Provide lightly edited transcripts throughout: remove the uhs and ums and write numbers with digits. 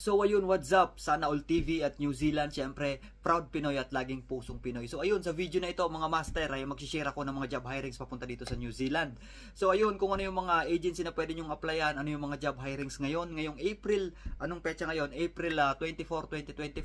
So ayun, what's up? Sana All TV at New Zealand, syempre, proud Pinoy at laging pusong Pinoy. So ayun, sa video na ito mga master, ay mag-share ako ng mga job hirings papunta dito sa New Zealand. So ayun, kung ano yung mga agency na pwede nyong applyan, ano yung mga job hirings ngayon, ngayong April, anong petsa ngayon? April 24, 2024.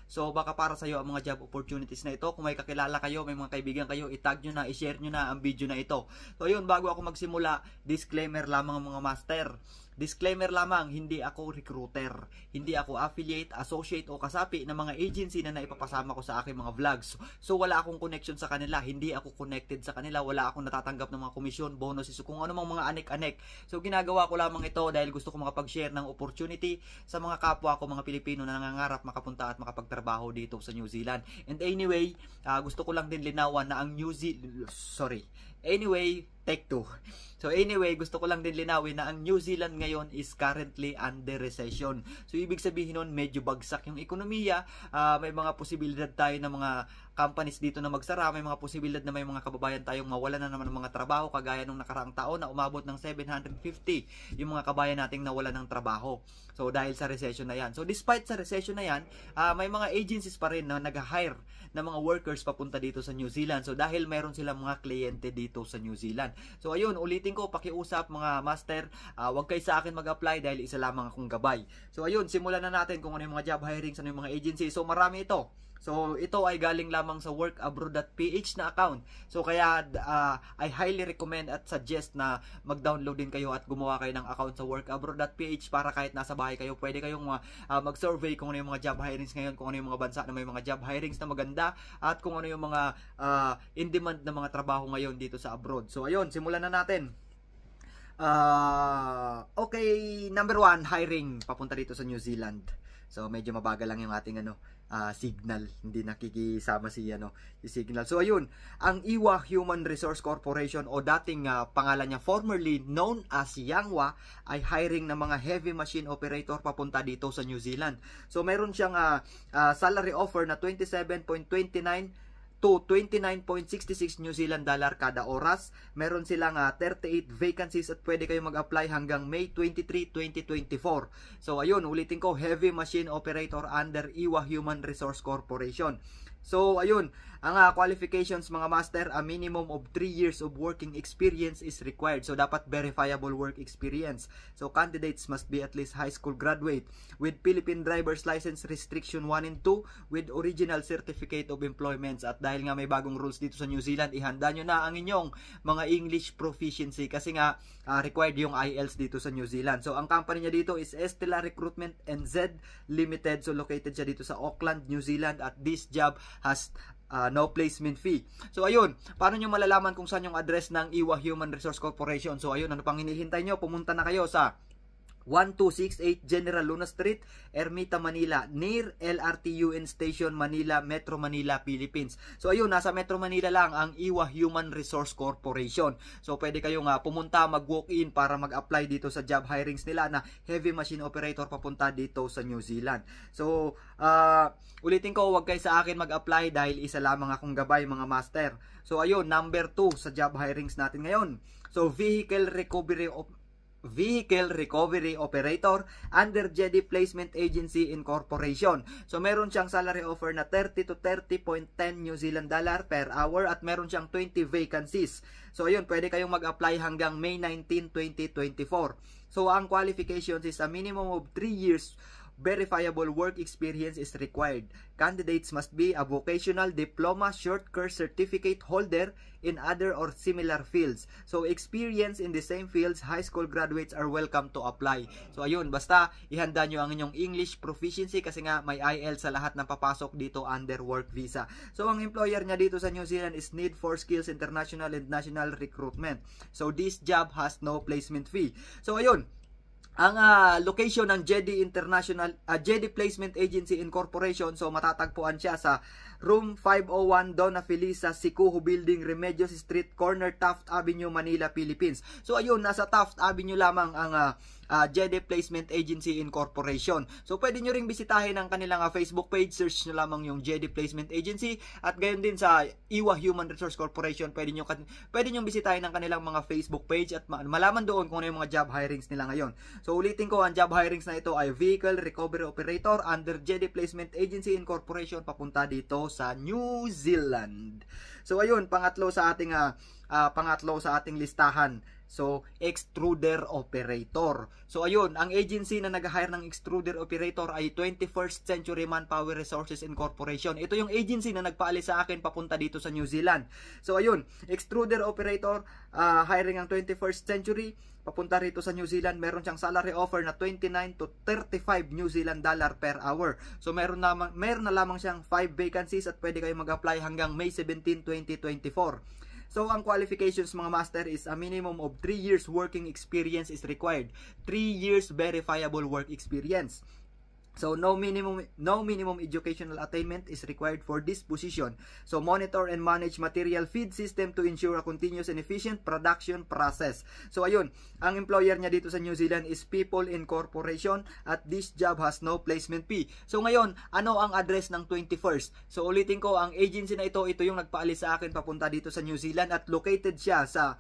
So baka para sa iyo ang mga job opportunities na ito. Kung may kakilala kayo, may mga kaibigan kayo, itag nyo na, i-share nyo na ang video na ito. So ayun, bago ako magsimula, disclaimer lamang mga master. Disclaimer lamang, hindi ako recruiter, hindi ako affiliate, associate o kasapi ng mga agency na naipapasama ko sa aking mga vlogs. So wala akong connection sa kanila, hindi ako connected sa kanila, wala akong natatanggap ng mga komisyon, bonuses o kung ano mga anek-anek. So ginagawa ko lamang ito dahil gusto ko makapag-share ng opportunity sa mga kapwa ko, mga Pilipino na nangangarap makapunta at makapagtrabaho dito sa New Zealand. And anyway, gusto ko lang din linawan na ang take 2. So anyway, gusto ko lang din linawin na ang New Zealand ngayon is currently under recession. So ibig sabihin nun, medyo bagsak yung ekonomiya, may mga posibilidad tayo ng mga companies dito na magsara, may mga posibilidad na may mga kababayan tayong mawalan na naman ng mga trabaho kagaya nung nakaraang taon na umabot ng 750 yung mga kabayan nating nawalan ng trabaho. So dahil sa recession na yan. So despite sa recession na yan, may mga agencies pa rin na nag-hire ng mga workers papunta dito sa New Zealand. So dahil mayroon silang mga kliyente dito sa New Zealand. So ayun, ulitin ko, pakiusap mga master, wag kayo sa akin mag-apply dahil isa lamang akong gabay. So ayun, simulan na natin kung ano yung mga job hirings, ano yung mga agency. So marami ito. So ito ay galing lamang sa workabroad.ph na account. So kaya I highly recommend at suggest na mag-download din kayo at gumawa kayo ng account sa workabroad.ph para kahit nasa bahay kayo, pwede kayong mag-survey kung ano yung mga job hirings ngayon, kung ano yung mga bansa na may mga job hirings na maganda at kung ano yung mga in-demand na mga trabaho ngayon dito sa abroad. So ayun, simulan na natin. Okay, number 1, hiring papunta dito sa New Zealand. So medyo mabagal lang yung ating signal, hindi nakikisama si signal. So ayun, ang Iwa Human Resource Corporation o dating pangalan niya formerly known as Yangwa ay hiring ng mga heavy machine operator papunta dito sa New Zealand. So meron siyang salary offer na 27.29 to 29.66 New Zealand dollar kada oras. Meron silang 38 vacancies at pwede kayo mag-apply hanggang May 23, 2024. So ayun, ulitin ko, heavy machine operator under Iwa Human Resource Corporation. So ayun, ang qualifications mga master, a minimum of 3 years of working experience is required. So dapat verifiable work experience. So candidates must be at least high school graduate with Philippine driver's license restriction 1 and 2 with original certificate of employment. At dahil nga may bagong rules dito sa New Zealand, ihanda nyo na ang inyong mga English proficiency kasi nga required yung IELTS dito sa New Zealand. So ang company niya dito is Estela Recruitment NZ Limited. So located siya dito sa Auckland, New Zealand, at this job has no placement fee. So ayun, paano nyo malalaman kung saan yung address ng Iwa Human Resource Corporation? So ayun, ano pang hinihintay nyo? Pumunta na kayo sa 1268 General Luna Street, Ermita, Manila, near LRT-UN Station, Manila, Metro Manila, Philippines. So ayun, nasa Metro Manila lang ang Iwa Human Resource Corporation. So pwede kayong pumunta, mag-walk-in para mag-apply dito sa job hirings nila na heavy machine operator papunta dito sa New Zealand. So ulitin ko, wag kayo sa akin mag-apply dahil isa lamang akong gabay mga master. So ayun, number 2 sa job hirings natin ngayon. So Vehicle Recovery Operator under JD Placement Agency Incorporation. So meron siyang salary offer na 30 to 30.10 New Zealand dollar per hour at meron siyang 20 vacancies. So ayun, pwede kayong mag-apply hanggang May 19, 2024. So ang qualifications is a minimum of 3 years verifiable work experience is required. Candidates must be a vocational diploma, short course certificate holder in other or similar fields. So experience in the same fields, high school graduates are welcome to apply. So ayun, basta ihanda nyo ang inyong English proficiency kasi nga may IELTS sa lahat ng papasok dito under work visa. So ang employer niya dito sa New Zealand is Need for Skills International and National Recruitment. So this job has no placement fee. So ayun, ang location ng JD Placement Agency Incorporation, so matatagpuan siya sa room 501 Donna Felisa, Sikuho Building, Remedios Street, corner Taft Avenue, Manila, Philippines. So ayun, nasa Taft Avenue lamang ang JD Placement Agency Incorporation. So pwede nyo ring bisitahin ang kanilang Facebook page, search nyo lamang yung JD Placement Agency, at gayon din sa Iwa Human Resource Corporation, pwede nyo bisitahin ang kanilang mga Facebook page at malaman doon kung ano yung mga job hirings nila ngayon. So ulitin ko, ang job hirings na ito ay Vehicle Recovery Operator under JD Placement Agency Incorporation, papunta dito sa New Zealand. So ayun, pangatlo sa ating listahan. So, extruder operator. So, ayun, ang agency na nag-hire ng extruder operator ay 21st Century Manpower Resources Incorporation. Ito yung agency na nagpaalis sa akin papunta dito sa New Zealand. So, ayun, extruder operator, hiring ang 21st Century, papunta rito sa New Zealand. Meron siyang salary offer na 29 to 35 New Zealand dollar per hour. So, meron na lamang siyang 5 vacancies at pwede kayo mag-apply hanggang May 17, 2024. So, ang qualifications mga master is a minimum of 3 years working experience is required. 3 years verifiable work experience. So, no minimum educational attainment is required for this position. So, monitor and manage material feed system to ensure a continuous and efficient production process. So, ayun, ang employer niya dito sa New Zealand is People Incorporation at this job has no placement fee. So, ngayon, ano ang address ng 21st? So, ulitin ko, ang agency na ito yung nagpaalis sa akin papunta dito sa New Zealand at located siya sa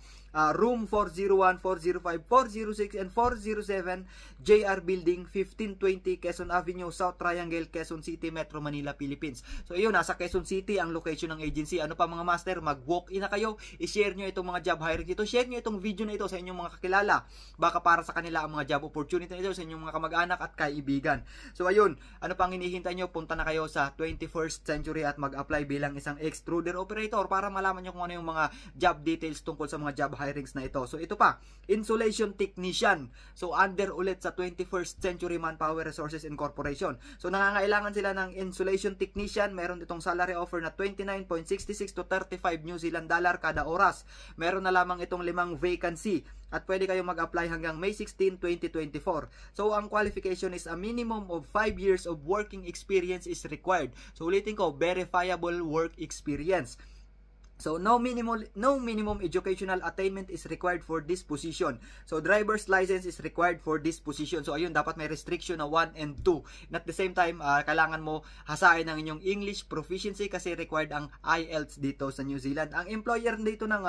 room 401, 405, 406, and 407, JR Building, 1520, Quezon Avenue, South Triangle, Quezon City, Metro Manila, Philippines. So, ayun, nasa Quezon City ang location ng agency. Ano pa mga master, mag-walk-in na kayo, i-share nyo itong mga job hiring dito, share nyo itong video na ito sa inyong mga kakilala. Baka para sa kanila ang mga job opportunity na ito sa inyong mga kamag-anak at kaibigan. So, ayun, ano pang hinihintay nyo, punta na kayo sa 21st Century at mag-apply bilang isang extruder operator para malaman nyo kung ano yung mga job details tungkol sa mga job hirings na ito. So ito pa, insulation technician. So under ulit sa 21st Century Manpower Resources Incorporation. So nangangailangan sila ng insulation technician. Meron itong salary offer na 29.66 to 35 New Zealand dollar kada oras. Meron na lamang itong 5 vacancy at pwede kayong mag-apply hanggang May 16, 2024. So ang qualification is a minimum of 5 years of working experience is required. So ulitin ko, verifiable work experience. So, no minimum educational attainment is required for this position. So, driver's license is required for this position. So, ayun, dapat may restriction na 1 and 2. And at the same time, kailangan mo hasain ang inyong English proficiency kasi required ang IELTS dito sa New Zealand. Ang employer dito ng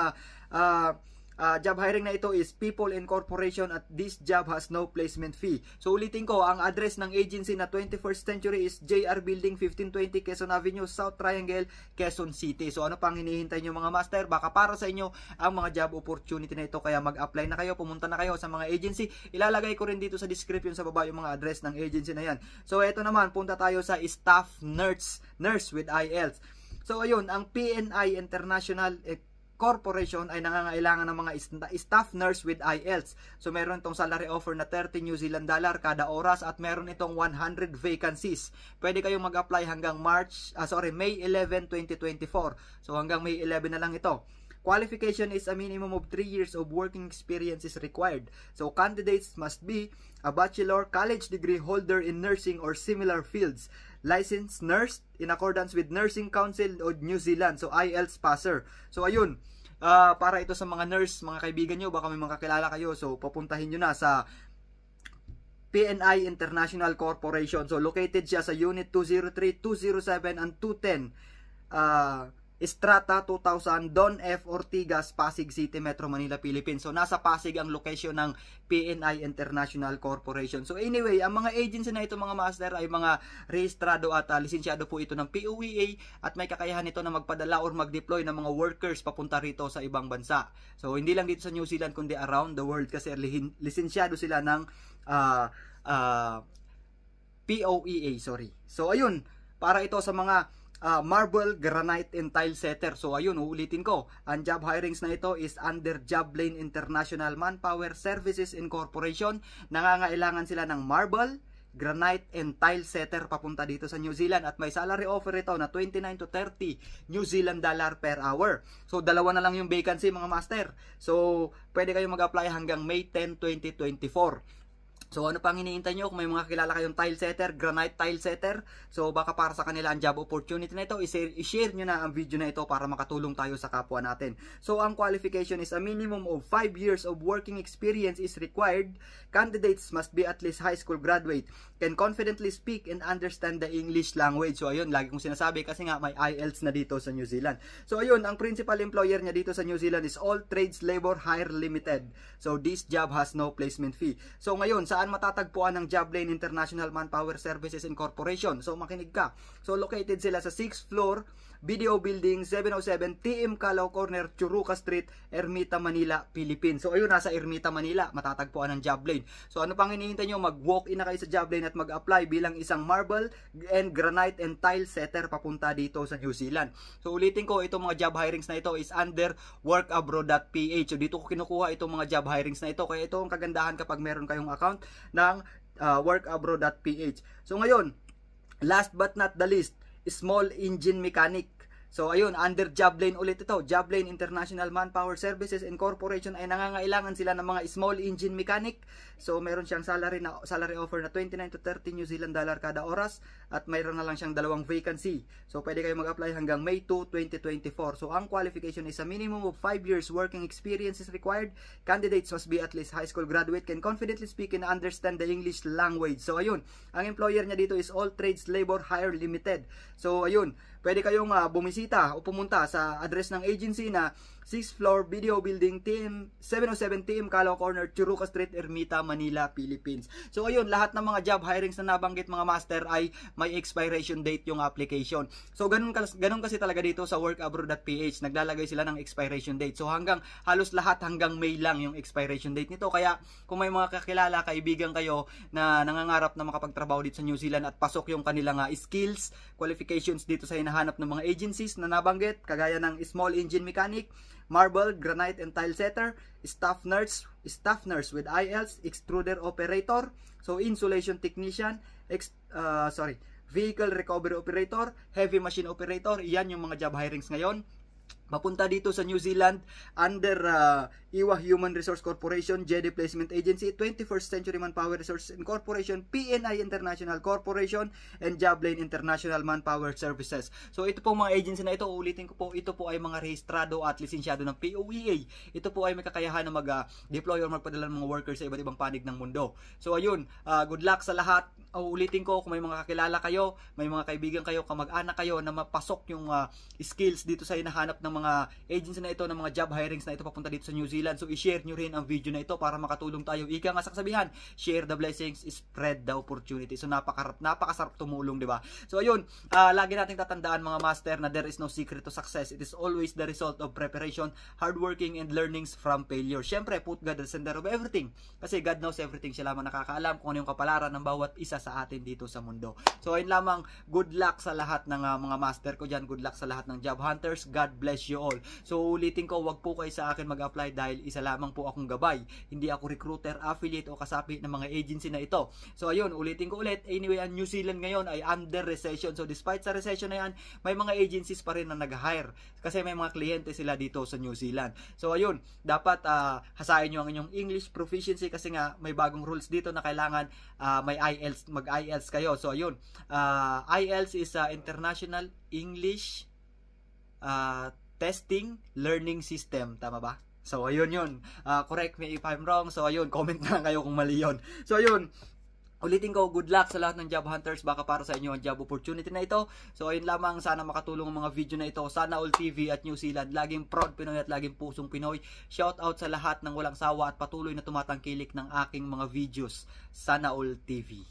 job hiring na ito is People Incorporation at this job has no placement fee. So ulitin ko, ang address ng agency na 21st Century is JR Building, 1520 Quezon Avenue, South Triangle, Quezon City. So ano pang hinihintay nyo mga master? Baka para sa inyo ang mga job opportunity na ito, kaya mag-apply na kayo, pumunta na kayo sa mga agency. Ilalagay ko rin dito sa description sa baba yung mga address ng agency na yan. So ito naman, punta tayo sa staff nurse with IELTS. So ayun, ang PNI International Corporation ay nangangailangan ng mga staff nurse with IELTS. So meron itong salary offer na 30 New Zealand dollar kada oras at meron itong 100 vacancies. Pwede kayong mag-apply hanggang May 11, 2024. So hanggang May 11 na lang ito. Qualification is a minimum of 3 years of working experience is required. So candidates must be a bachelor, college degree holder in nursing or similar fields, licensed nurse in accordance with Nursing Council of New Zealand, so IELTS passer. So ayun, para ito sa mga nurse, mga kaibigan nyo, baka may mga kakilala kayo, so papuntahin nyo na sa PNI International Corporation. So located siya sa Unit 203, 207, and 210, Estrata 2000, Don F. Ortigas, Pasig City, Metro Manila, Philippines. So nasa Pasig ang location ng PNI International Corporation. So anyway, ang mga agency na ito mga master ay mga rehistrado at lisensyado po ito ng POEA at may kakayahan ito na magpadala or mag-deploy ng mga workers papunta rito sa ibang bansa. So hindi lang dito sa New Zealand kundi around the world kasi lisensyado sila ng POEA, sorry. So ayun, para ito sa mga marble, granite, and tile setter. So ayun, uulitin ko, ang job hirings na ito is under Joblane International Manpower Services Incorporation. Nangangailangan sila ng marble, granite, and tile setter papunta dito sa New Zealand at may salary offer ito na 29 to 30 New Zealand dollar per hour. So dalawa na lang yung vacancy mga master. So pwede kayo mag-apply hanggang May 10, 2024. So ano pang hinihintay nyo? Kung may mga kilala kayong tile setter, granite tile setter, so baka para sa kanila ang job opportunity na ito, i-share nyo na ang video na ito para makatulong tayo sa kapwa natin. So ang qualification is a minimum of 5 years of working experience is required. Candidates must be at least high school graduate, can confidently speak and understand the English language. So ayun, lagi kong sinasabi kasi nga may IELTS na dito sa New Zealand. So ayun, ang principal employer niya dito sa New Zealand is All Trades Labor Hire Limited. So this job has no placement fee. So ngayon, saan matatagpuan ng Joblane International Manpower Services Incorporation? So makinig ka. So located sila sa 6th floor, Video Building, 707 TM Calao Corner, Churuca Street, Ermita, Manila, Philippines. So ayun, nasa Ermita, Manila, matatagpuan ng Joblane. So ano pang hinihintay nyo? Mag-walk-in na kayo sa Joblane at mag-apply bilang isang marble and granite and tile setter papunta dito sa New Zealand. So ulitin ko, itong mga job hirings na ito is under workabroad.ph. So dito ko kinukuha itong mga job hirings na ito. Kaya ito ang kagandahan kapag meron kayong account ng workabroad.ph. So ngayon, last but not the least, small engine mechanic. So ayun, under Joblane ulit ito. Joblane International Manpower Services Incorporation ay nangangailangan sila ng mga small engine mechanic. So meron siyang salary offer na 29 to 30 New Zealand dollar kada oras at mayroon na lang siyang 2 vacancy. So pwede kayo mag-apply hanggang May 2, 2024. So ang qualification is a minimum of 5 years working experience is required. Candidates must be at least high school graduate, can confidently speak and understand the English language. So ayun, ang employer niya dito is All Trades Labor Hire Limited. So ayun, pwede kayong bumisita o pumunta sa address ng agency na 6th floor, Video Building, 707 TM Calao Corner, Churuca Street, Ermita, Manila, Philippines. So ayun, lahat ng mga job hirings na nabanggit mga master ay may expiration date yung application. So ganun kasi talaga dito sa workabroad.ph, naglalagay sila ng expiration date. So halos lahat hanggang May lang yung expiration date nito. Kaya kung may mga kakilala, kaibigan kayo na nangangarap na makapagtrabaho dito sa New Zealand at pasok yung kanilang skills, qualifications dito sa hinahanap ng mga agencies na nabanggit, kagaya ng small engine mechanic, marble, granite and tile setter, staff nurse with IELTS, extruder operator, so insulation technician, vehicle recovery operator, heavy machine operator. Yan yung mga job hirings ngayon. Mapunta dito sa New Zealand under Iwa Human Resource Corporation, JD Placement Agency, 21st Century Manpower Resources Incorporation, PNI International Corporation, and Joblane International Manpower Services. So ito po mga agency na ito, ulitin ko po, ito po ay mga rehistrado at lisensyado ng POEA. Ito po ay may kakayahan na mag-deploy or magpadala ng mga workers sa iba't ibang panig ng mundo. So ayun, good luck sa lahat. Ulitin ko, kung may mga kakilala kayo, may mga kaibigan kayo, kamag-anak kayo na mapasok yung skills dito sa hinahanap ng mga agency na ito, ng mga job hirings na ito papunta dito sa New Zealand. So i-share nyo rin ang video na ito para makatulong tayo. Ika nga sa kasabihan, share the blessings, spread the opportunity. So napakasarap tumulong, di ba? So ayun, lagi nating tatandaan mga master na there is no secret to success. It is always the result of preparation, hard working, and learnings from failure. Syempre, put God at the center of everything. Kasi God knows everything. Siya lamang nakakaalam kung ano yung kapalaran ng bawat isa sa atin dito sa mundo. So ayun lamang, good luck sa lahat ng mga master ko dyan. Good luck sa lahat ng job hunters. God bless you all. So ulitin ko, wag po kayo sa akin mag-apply dahil isa lamang po akong gabay. Hindi ako recruiter, affiliate o kasapi ng mga agency na ito. So ayun, ulitin ko ulit. Anyway, ang New Zealand ngayon ay under recession. So despite sa recession na yan, may mga agencies pa rin na nag-hire kasi may mga kliyente sila dito sa New Zealand. So ayun, dapat hasain nyo ang inyong English proficiency kasi nga may bagong rules dito na kailangan may IELTS, mag-IELTS kayo. So ayun, IELTS is International English Testing Learning System, tama ba? So ayun yun, correct me if I'm wrong. So ayun, comment na kayo kung mali yun. So ayun, ulitin ko, good luck sa lahat ng job hunters, baka para sa inyo ang job opportunity na ito. So ayun lamang, sana makatulong ang mga video na ito. Sana All TV at New Zealand, laging proud Pinoy at laging pusong Pinoy. Shout out sa lahat ng walang sawa at patuloy na tumatangkilik ng aking mga videos. Sana All TV.